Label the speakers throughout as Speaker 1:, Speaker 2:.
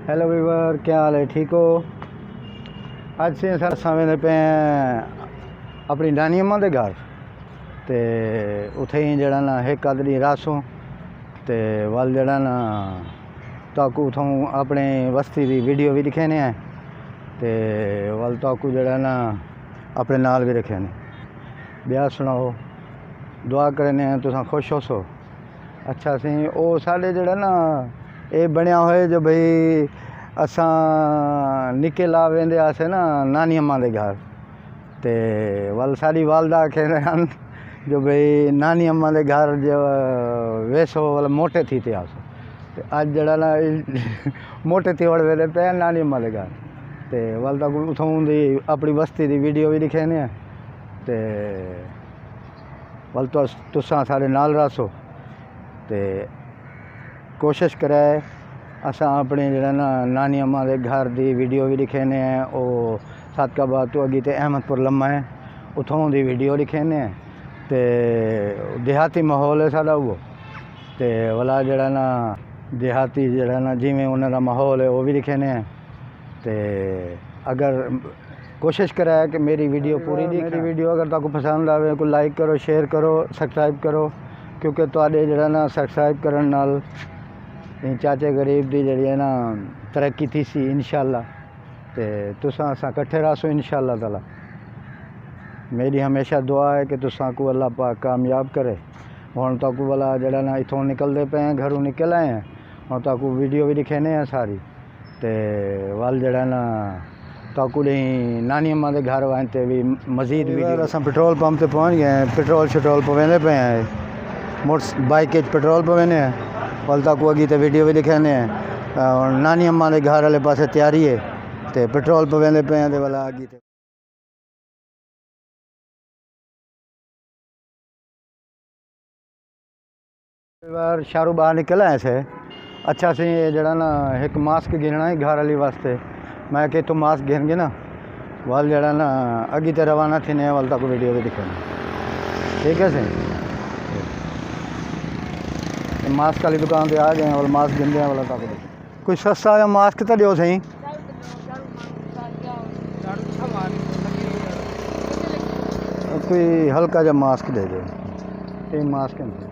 Speaker 1: Hello Weaver, क्या हाल है? ठीक हो? अज से सर सवें पे अपनी नानी अम्मा के घर तो उत्थे ही जड़ा ना एक अदरी रासों तो वल जड़ा ना ताकू उतों अपने बस्ती की वीडियो भी दिखे ने तो वल ताकू जड़ा ना अपने नाल भी रखे ने। ब्याह सुनाओ, दुआ करने तुसा खुश हो सो। अच्छा सी वो साढ़े जड़ा ना ये बनया होए जो भाई असा निके ला वेंदे आसे ना नानी अम्मा के घर तो वल साड़ी वालदा कह रहे हैं जो भाई नानी अम्मा के घर जो वैसो वाल मोटे थी थे आस तो अज जड़ा ना मोटे थी वड़ वेले पे नानी अम्मा के घर तो वल तक उतों दी अपनी बस्ती की वीडियो भी दिखे ने तो वल तुसा साढ़े नाल रसो तो कोशिश करे असा अपने जड़ा ना नानी अम्मा के घर की वीडियो भी दिखे ने वो सादकाबाद तो अगी तो अहमदपुर लम्मा है उतों की वीडियो दिखे ने तो देहाती माहौल है साड़ा वो तो वाला जड़ा ना देहाती जड़ा ना जिमें उन्होंने माहौल है वो भी दिखे ने तो अगर कोशिश करा कि मेरी वीडियो पूरी मेरी वीडियो अगर तुमको पसंद आए को लाइक करो, शेयर करो, सब्सक्राइब करो क्योंकि तुहाडे जड़ा ना सब्सक्राइब करन नाल चाचे गरीब की जी है ना तरक्की थी सी इंशाअल्लाह तो तुसा असा कट्ठे रसो इंशाअल्लाह ताला। मेरी हमेशा दुआ है कि तुसा को अल्लाह पाक कामयाब करे। हुण तक वाला जड़ा ना इथों निकलते पे हैं, घरों निकल आए हैं और तक वीडियो भी दिखे ने सारी तो वल जड़ा ना ताकू नहीं नानी अम्मा के घर वास्ते भी मजीद वीडियो। अस पेट्रोल पंप पर पहुँच गए हैं, पेट्रोल शट्रोल पवेंदे पे हैं, मोटर बाइक पेट्रोल पवेंदे हैं वल तक अगी तो वीडियो भी दिखे ने नानी अम्मा के घर वाले पासे तैयारी है तो पेट्रोल पवेंदे पे हैं वाला अगी तो बार शाहरुख बाहर निकल आए से। अच्छा सी जड़ा ना एक मास्क गिनना है घर वाली वास्ते मैं कि तो मास्क गिन ना वल जड़ा ना अगी तो रवाना थी ने वल तक वीडियो भी दिखे ठीक है सी। मास्क वाली दुकान पे आ गए हैं और मास्क गिन रहे हैं वाला तक कोई सस्ता या मास्क तो दो सही कोई हल्का जा मास्क दे दो। ये मास्क है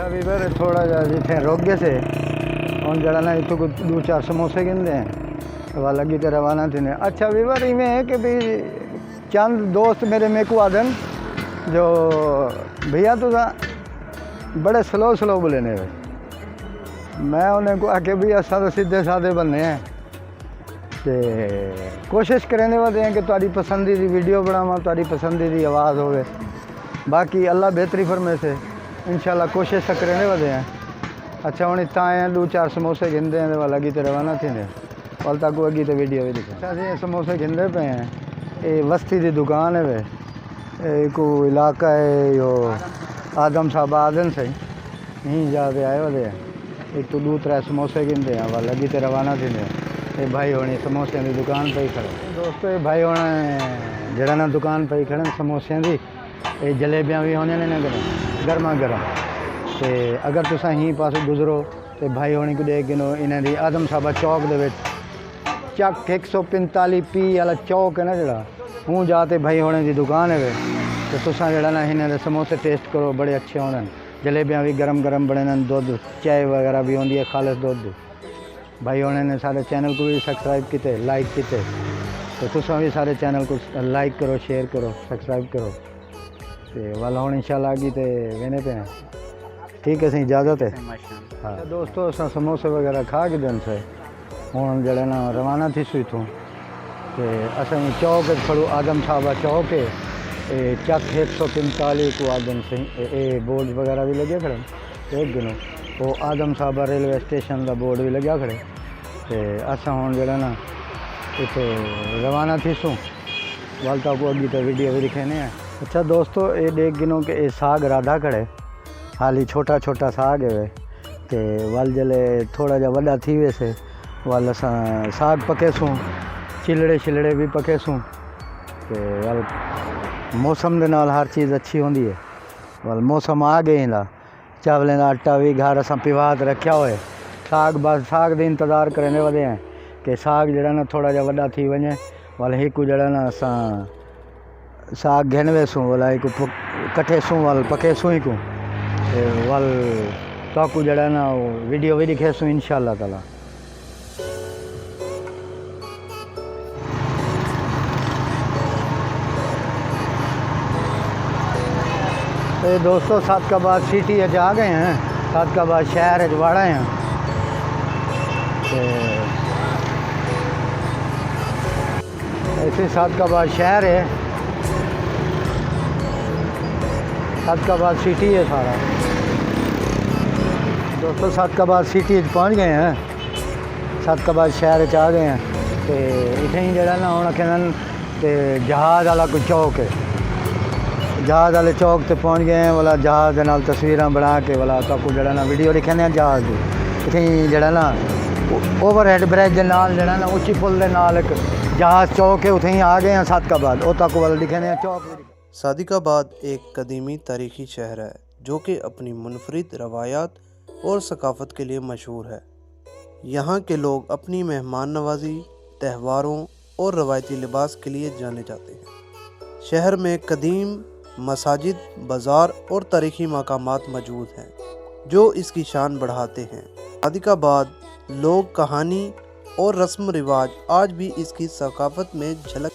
Speaker 1: वीवर थोड़ा जा जिथे रोक गए से हम जड़ा ना इतों कुछ 2-4 समोसे गिनते हैं वह लगी तो रवाना थे ने। अच्छा वीवर इवें है कि भाई चंद दोस्त मेरे मेरे को आदन जो भैया तो बड़े स्लो बोले ने मैं उन्हें को आके भी असा तो सीधे साधे बनने हैं तो कोशिश करने वाले हैं कि तुम्हारी पसंदी की वीडियो बनावा, तुम्हारी पसंदी की आवाज़ होवे। बाकी अल्लाह बेहतरी फरमे से इंशाल्लाह कोशिश करने वाले हैं। अच्छा हम इतना आए हैं 2-4 समोसे गिनते हैं वाल अगी तो रवाना थी ने वल तक अगी तो वीडियो भी दिखे। अच्छा जी समोसे गिनते पे हैं। ये बस्ती की दुकान है वे को इलाका है यो आदम साहब आदन से यहीं जाते आए वाले हैं। एक तो 2-3 समोसे गिनते हैं वाल अगी तो रवाना थी ने। ये भाई होनी समोसे की दुकान पर ही खड़े दोस्तों। ये भाई होने जड़ा ना दुकान पर ही खड़े समोसियाँ की ये जलेबियाँ भी होने ने गर्मा गर्म तो अगर तुस यहीं पास गुजरो तो भाई होनी को देख गिनो इन्हें दी आदम साहबा चौक दे चक 145 वाला चौक है ना जड़ा हूँ जाते भाई होने की दुकान है तो तुसा जड़ा ना इन्हें समोसे टेस्ट करो बड़े अच्छे होने जलेबियाँ भी गरम गरम बने दुध चाय वगैरह भी होंगी है खालिस दुध भाई उन्होंने सारे चैनल को भी सब्सक्राइब किए, लाइक किए, तो तुम भी सारे चैनल को लाइक करो, शेयर करो, सब्सक्राइब करो। तो वाल हम इंशाल्लाह आगे तो वेने पे हैं। ठीक है, सही इजाज़त है। हाँ दोस्तों, अस समोसे वगैरह खा के दिन से हूँ जड़े ना रवाना थी सू इतों। तो असें चौक खड़ो आदम साहबा चौक है, चक 145 को आदम से ए बोर्ड वगैरह भी लगे खड़े एक दिनों, वो आदम साहबा रेलवे स्टेशन का बोर्ड भी लग्या खड़े। तो असा हूँ जड़ा ना इतो रवाना थी सूँ वालता को अगी तो वीडियो भी दिखाने हैं। अच्छा दोस्तों, ये देख गिनो कि ये साग राधा खड़े, हाली छोटा छोटा साग है। तो वाल जले थोड़ा जा वड्डा थी वैसे वाल असां साग पके सूँ, चिलड़े शिलड़े भी पके सूँ। तो वाल मौसम के नाल हर चीज़ अच्छी होंगी है। वाल मौसम आ गए ला चावलें का आटा भी घर असां पिवात रखा हुए, साग बस साग के इंतज़ार करने वाले हैं कि साग जड़ा ना थोड़ा जा वड्डा थी वने। वाल एक जड़ा ना असां साग घेन वेसूँ वाला एक कटे सूँ वाल पके सूँ ही को वाल तो जड़ा ना वीडियो भी दिखे सूँ इंशाअल्लाह ताला। तो दोस्तों सादकाबाद सिटी आ गए हैं, सादकाबाद शहर वाड़ा हैं। ऐसे सादकाबाद शहर है, सादकाबाद सिटी है सारा। दोस्तों सादकाबाद सिटी पहुंच गए हैं, सादकाबाद शहर आ गए हैं। तो इतने ही जरा ना हम कहन तो जहाज़ वाला कोई चौक है, जहाज़ वाले चौक ते पहुंच गए हैं। वाला जहाज़ के नाल तस्वीर बना के वाला तो जड़ा ना वीडियो दिखाने जहाज़ की। इतने ही जड़ा ना ओवरहेड ब्रिज के नाल जड़ा ना उच्ची पुल के नाल एक जहाज़ चौक है, उठे ही आ गए हैं सादकाबाद। वो तक वाला दिखाने चौक।
Speaker 2: सादिकाबाद एक कदीमी तारीखी शहर है जो कि अपनी मुनफरिद रवायात और सकाफ़त के लिए मशहूर है। यहाँ के लोग अपनी मेहमान नवाजी, त्योहारों और रवायती लिबास के लिए जाने जाते हैं। शहर में कदीम मसाजिद, बाज़ार और तारीखी मकामात मौजूद हैं जो इसकी शान बढ़ाते हैं। सादिकाबाद लोग कहानी और रस्म रिवाज आज भी इसकी सकाफ़त में झलक।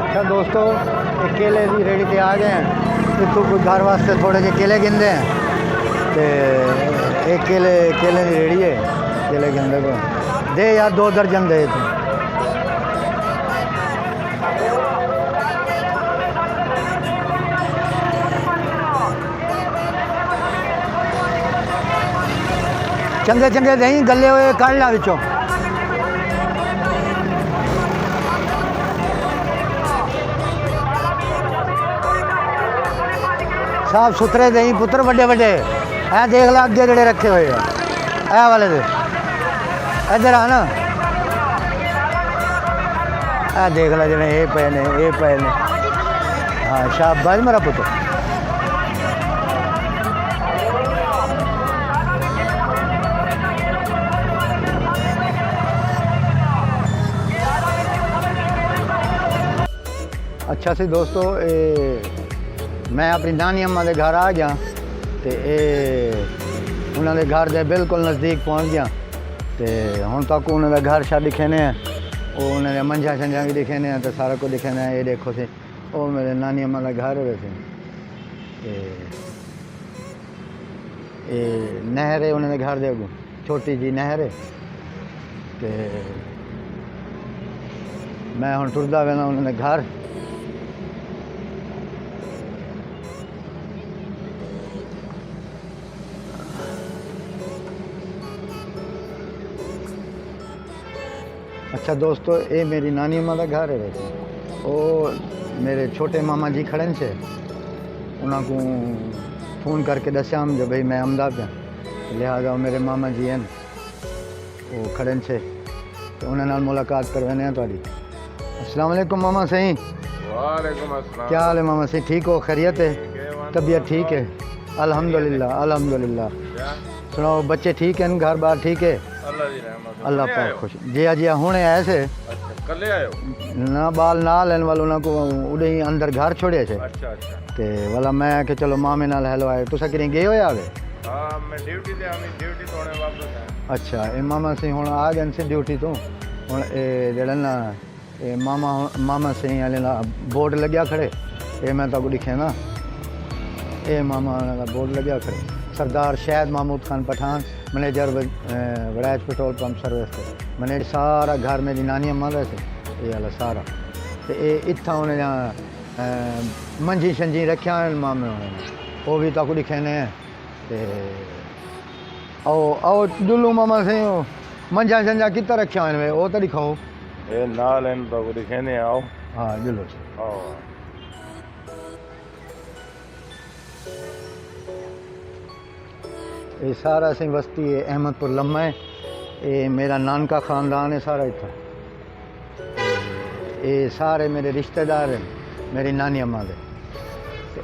Speaker 1: अच्छा दोस्तों, ये केले भी रेडी पे आ गए हैं। तो कुछ घर वास्ते थोड़े जे केले गिनते हैं। तो एक केले की रेडी है, केले गिनते को दे यार 2 दर्जन दे तू। चंगे चंगे दही गले हुए काढ़ ला विचों। साफ सुथरे दही पुत्र वड्डे वड्डे है, देख ला अगे जड़े रखे हुए हैं ऐ वाले दे, इधर आ ना ऐ देख ला जड़े ये पे ने, ये पे ने। हाँ शाबाश मेरा पुत्र। अच्छा सी दोस्तों, मैं अपनी नानी अम्मा के घर आ गया। तो उन्होंने घर के बिल्कुल नज़दीक पहुँच गया। तो हम तक उन्होंने घर शा दिखेने हैं, वो उन्होंने मंझा शंझा भी दिखेने हैं, तो सारा कुछ दिखेने हैं। ये देखो से वो मेरे नानी अम्मा का घर है वैसे। ये नहर है उन्होंने घर दे अगू, छोटी जी नहर है। तो मैं हूँ टुरदा वेना उन्होंने घर। अच्छा दोस्तों, ये मेरी नानी अम्मा का घर है वैसे। वो मेरे छोटे मामा जी खड़े से, उनको फ़ोन करके दस्या जो भाई मैं अहमदाबाद हाँ, लिहाजा मेरे मामा जी हैं वो खड़े से, तो उन्होंने मुलाकात करवाने हैं थोड़ी। अस्सलाम वालेकुम मामा सही।
Speaker 3: वालेकुम अस्सलाम।
Speaker 1: क्या हाल है मामा सही? ठीक हो? खैरियत है? तबीयत ठीक है? अल्हम्दुलिल्लाह अल्हम्दुलिल्लाह। सुनाओ बच्चे ठीक हैं, घर बार ठीक है?
Speaker 3: अल्लाह दी रहमत
Speaker 1: अल्लाह
Speaker 3: कल्ले
Speaker 1: पाक
Speaker 3: आयो?
Speaker 1: खुश जी जी हुणे आए से
Speaker 3: अच्छा कल्ले आयो?
Speaker 1: ना बाल ना लेने वालों ना को उड़े ही अंदर घर छोड़े से
Speaker 3: अच्छा अच्छा
Speaker 1: ते वाला मैं कि चलो मामे नाल हेलो आए तुसा किरें गए हो आवे
Speaker 3: हाँ मैं ड्यूटी ते आमी ड्यूटी तोड़े वापस आया
Speaker 1: अच्छा ए मामा से हुण आ गए से ड्यूटी तो हुण ए जेड़ा ना ए मामा से वाले ना बोर्ड लग्या खड़े ए मैं तो दिखे ना ए मामा वाला बोर्ड लग्या खड़े सरदार शायद Mahmood Khan Pathan manager Waraich petrol pump service से मैनेजर सारा घर मेरी नानी अम्मा का से ये वाला सारा तो ये इतना उन्हें मंजी शंजी रखा मामे उन्होंने वो भी तक दिखे ने ते आओ आओ जुल्लू मामा से मंजा शंजा कितना रखा हुआ वो तो दिखाओ
Speaker 3: ए ना लेन तो दिखे ने आओ
Speaker 1: हाँ जुल्लू
Speaker 3: आओ
Speaker 1: ये सारा सिंह बस्ती है अहमदपुर लम्मा है ये मेरा नानका ख़ानदान है सारा इतना ये सारे मेरे रिश्तेदार हैं मेरी नानी अम्मा दे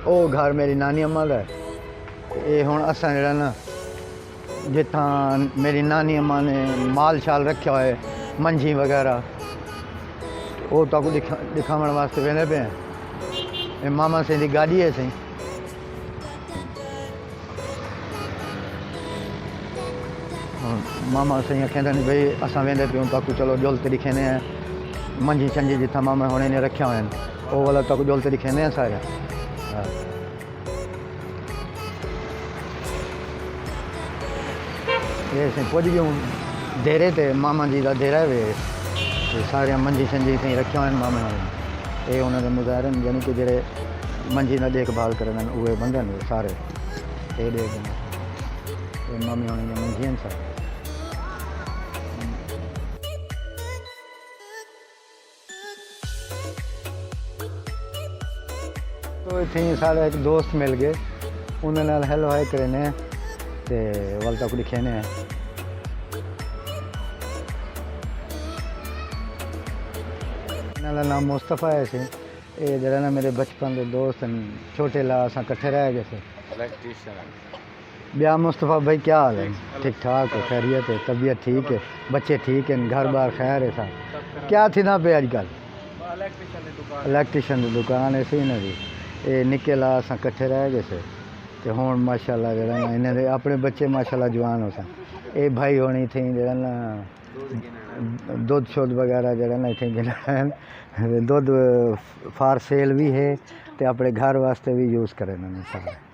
Speaker 1: ओ घर मेरी नानी अम्मा दा है ये हुण असां जेह्ड़ा ना जित्थां मेरी नानी अम्मा ने माल शाल रखा हुआ है मंझी वगैरह वो तक दिखावण वास्ते वेंदे पे हैं मामा से दी गाड़ी है सही मामा से कहते हैं भाई असां वेंदे पियूं तक चलो जुलते दिखेने हैं मंझी शंझी जितना मामा होने ने रखे हुए हैं वो वाला तक जुलते दिखेने हैं सारे हाँ। ये से पुज गयूं डेरे ते मामा जी का डेरा वे सारे मंझी शंझी से रखे हुए हैं मामे वाले ये उन्होंने मुजाहरन यानी कि जेह्ड़े मंझी का देखभाल करन उहे बंदे ने सारे ये देख मामे होने मंझी हैं सारे तो इतने सारे एक दोस्त मिल गए उन्होंने हेलो हाय करने ते वल तक दिखेने इन्होंने नाम मुस्तफ़ा है से ये जरा ना मेरे बचपन के दोस्त हैं छोटे ला असा कट्ठे रह गए थे
Speaker 3: इलेक्ट्रिशियन
Speaker 1: ब्याह मुस्तफ़ा भाई क्या हाल है ठीक ठाक है खैरियत है तबीयत ठीक है बच्चे ठीक हैं घर बार खैर है साहब क्या थी ना पे अजकल इलेक्ट्रिशियन की दुकान है सी ना जी ये निक्के ला असां कट्ठे रह गए थे तो हुण माशाल्लाह जरा ना इन्हें दे अपने बच्चे माशाल्लाह जवान हो सन ये भाई होनी थी जरा ना दुध शुद्ध वगैरह जरा ना इतने गिना दुध फार सेल भी है तो अपने घर वास्ते भी यूज़ करें इन्होंने सारे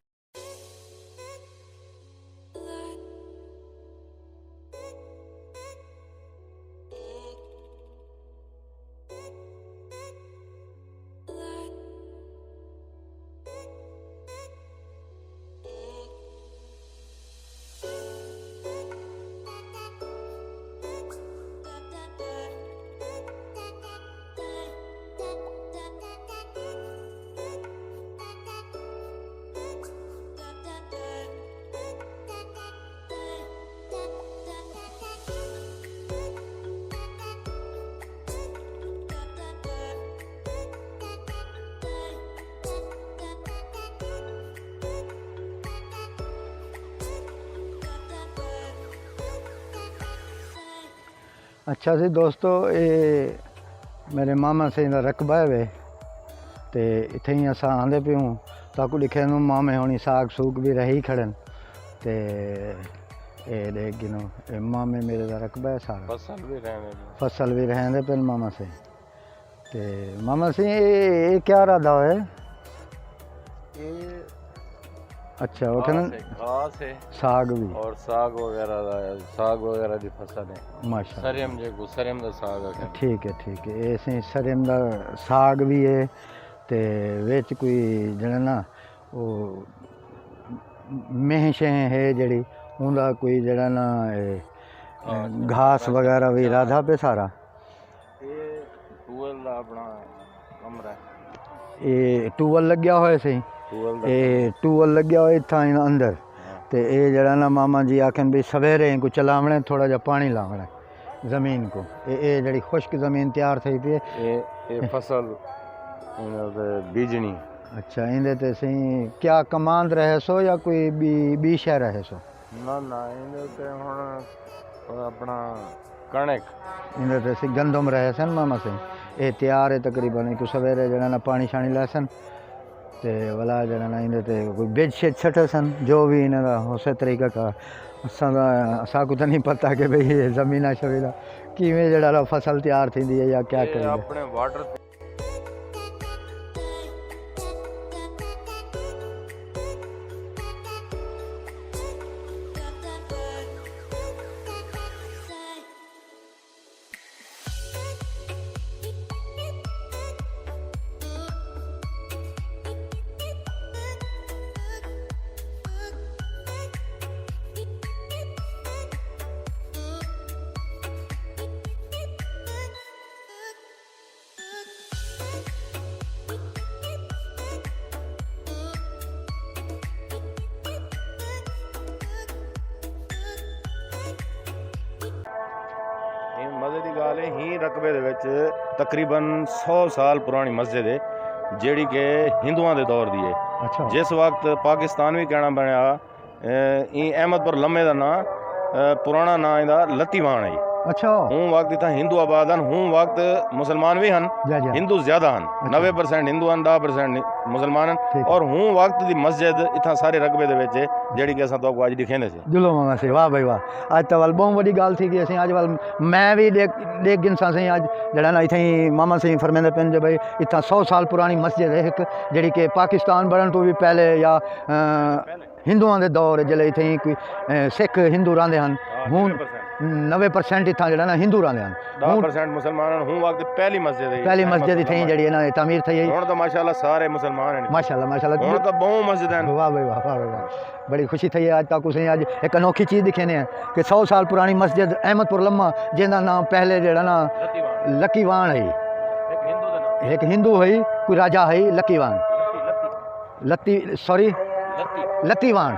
Speaker 1: अच्छा जी दोस्तों ये मेरे मामा से इनका रकबा है वे तो इत्थे ही अस आंदे पे हूँ ताकू लिखे मामे होनी साग सूग भी रही खड़न ते ये देख गिनो ये मामे मेरे का रकबा है सारा फसल भी रहने पे मामा से ते मामा से ये क्या इरादा है अच्छा वो कहना
Speaker 3: घास है
Speaker 1: साग भी
Speaker 3: और साग वगैरह दी फसल है
Speaker 1: माशा
Speaker 3: सरेम जो सरेम दा साग है
Speaker 1: ठीक है ऐसे सरेम दा साग भी है ते विच कोई जड़ा ना वो मेह शेह है जड़ी उनका कोई जड़ा ना घास वगैरह भी राधा पे सारा
Speaker 3: ये टूवल दा अपना कमरा है
Speaker 1: ये टूवल लग्या होए सही ये टूवल लग्या हो इतना अंदर तो ये जरा ना मामा जी आखन भी सवेरे को चलावना थोड़ा जा पानी लावना ज़मीन को ये जड़ी खुश्क ज़मीन तैयार थी पी
Speaker 3: ये फसल बीजनी
Speaker 1: अच्छा इंदे ते सही क्या कमांद रहे सो या कोई बी शह रहे सो
Speaker 3: ਨਾ ਨਾ ਇਹਦੇ ਤੇ ਹੁਣ ਆਪਣਾ ਕਣਕ
Speaker 1: इन्हें तो सी गंदम रहे सन मामा से ये तैयार है तकरीबन एक सवेरे जरा ना पानी शानी ला सन ते वाला जरा ना इन्हें ते कोई बेड शेड छटे सन जो भी इन्हें का उस तरीका का साकू तो नहीं पता कि भाई ये जमीना शमीना किवें जरा फसल तैयार थी है या क्या
Speaker 3: ਇਹ
Speaker 1: करेंगे।
Speaker 3: ਆਪਣੇ ਵਾਟਰ ਇਹ ਮਜ਼ੇ ਦੀ ਗੱਲ ਹੈ ਹੀ ਰਕਬੇ ਦੇ ਵਿੱਚ ਤਕਰੀਬਨ 100 ਸਾਲ ਪੁਰਾਣੀ ਮਸਜਿਦ ਹੈ ਜਿਹੜੀ ਕਿ ਹਿੰਦੂਆਂ ਦੇ ਦੌਰ ਦੀ ਹੈ।
Speaker 1: अच्छा
Speaker 3: ਜਿਸ ਵਕਤ ਪਾਕਿਸਤਾਨ ਵੀ ਕਹਿਣਾ ਬਣਿਆ ਇਹ ਅਹਿਮਦਪੁਰ ਲੰਮੇ ਦਾ ਨਾਂ ਪੁਰਾਣਾ ਨਾਂ ਇਹਦਾ ਲੱਤੀਵਾਨ ਹੈ।
Speaker 1: अच्छा
Speaker 3: ਹੁਣ ਵਕਤ ਇਥਾਂ ਹਿੰਦੂ ਆਬਾਦ ਹਨ, ਹੁਣ ਵਕਤ ਮੁਸਲਮਾਨ ਵੀ ਹਨ,
Speaker 1: जा जा
Speaker 3: ਹਿੰਦੂ ਜ਼ਿਆਦਾ ਹਨ, 90% ਹਿੰਦੂ ਹਨ, 10% ਮੁਸਲਮਾਨ ਹਨ।
Speaker 1: ਠੀਕ।
Speaker 3: ਔਰ ਹੁਣ ਵਕਤ ਦੀ ਮਸਜਿਦ ਇਥਾਂ ਸਾਰੇ ਰਕਬੇ ਦੇ ਵਿੱਚ ਹੈ, ਜਿਹੜੀ ਕਿ ਅਸਾਂ ਤੁਹਾਨੂੰ ਅੱਜ ਦਿਖਾਉਂਦੇ ਸੀ।
Speaker 1: जुलो मामा से वाह भाई वाह अज तो वाल बहुत बड़ी गल थी कि असीं अज वाल मैं भी देख गिनसा से अज जड़ा ना इतें ही मामा से फरमाते पिन जो भाई इतना 100 साल पुरानी मस्जिद है एक जी कि पाकिस्तान बनने तो भी पहले या हिंदुओं के दौर जल्द इतें ही कोई सिख हिंदू रहिंदे हैं हूँ 90% इतना जड़ा ना हिंदू रहिंदे हैं
Speaker 3: 10% मुसलमान हैं। ਹੁਣ वक्त पहली मस्जिद है,
Speaker 1: पहली मस्जिद इतें ही जड़ी है ना तमीर थी है
Speaker 3: ਹੁਣ ਤਾਂ माशाल्लाह ਸਾਰੇ मुसलमान हैं।
Speaker 1: माशाल्लाह माशाल्लाह
Speaker 3: ਹੁਣ ਤਾਂ ਬਹੁਤ मस्जिद हैं।
Speaker 1: वाह भाई वाह वाह भाई वाह बड़ी खुशी थी अज तक उसे अज एक अनोखी चीज़ दिखेने हैं कि 100 साल पुरानी मस्जिद अहमदपुर लम्मा जिंदा नाम पहले जड़ा ना लकीवान है
Speaker 3: एक हिंदू ਦਾ ਨਾਮ
Speaker 1: एक हिंदू है कोई राजा है लकीवान लत्ती सॉरी लतीवान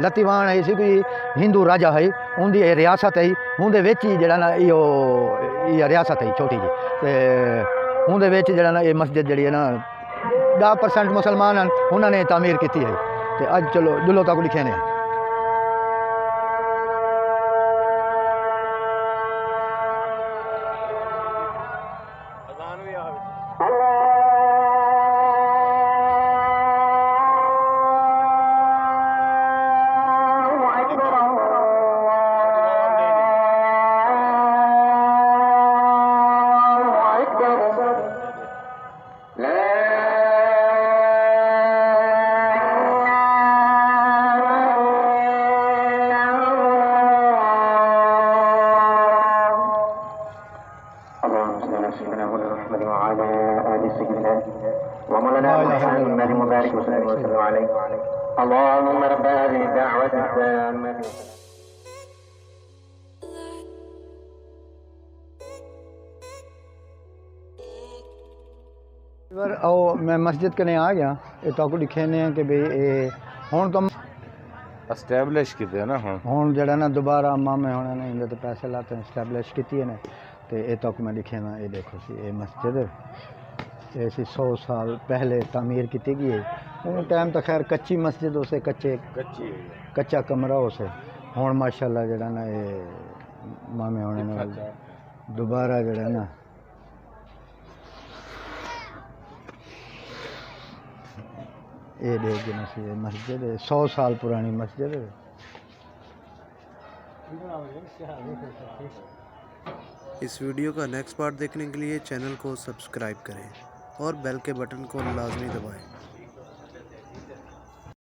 Speaker 1: लतीवान है सी कोई हिंदू राजा है उनकी रियासत है उनके विच ही जड़ा ना यो रियासत है छोटी जी ते उनके विच जड़ा ना ये मस्जिद जड़ी है ना 10% मुसलमान हैं उन्होंने तामीर की है ते अज चलो दिलों तक लिखे ने
Speaker 3: ਅਜ਼ਾਨ ਵੀ ਆ ਵਿੱਚ اللهم رب هذه الدعوة التامة
Speaker 1: आओ मैं मस्जिद कने आ गया ये तो लिखे ने कि भाई ये हुण तो
Speaker 3: एस्टैब्लिश कीते ना
Speaker 1: हुण जड़ा ना दोबारा मामे होने ने इनके तो पैसे लाते हैं एस्टैब्लिश की ने तो ये तक मैं लिखे ना ये देखो सी ये मस्जिद ऐसी 100 साल पहले तामीर की गई है उन टाइम तो खैर कच्ची मस्जिद उसे कच्चा कमरा उसे हुण माशाल्लाह जड़ा ना ये मामे होने ने दोबारा जड़ा ना ये देख ना सी ये मस्जिद है 100 साल पुरानी मस्जिद है।
Speaker 2: इस वीडियो का नेक्स्ट पार्ट देखने के लिए चैनल को सब्सक्राइब करें और बेल के बटन को लाजमी दबाएं।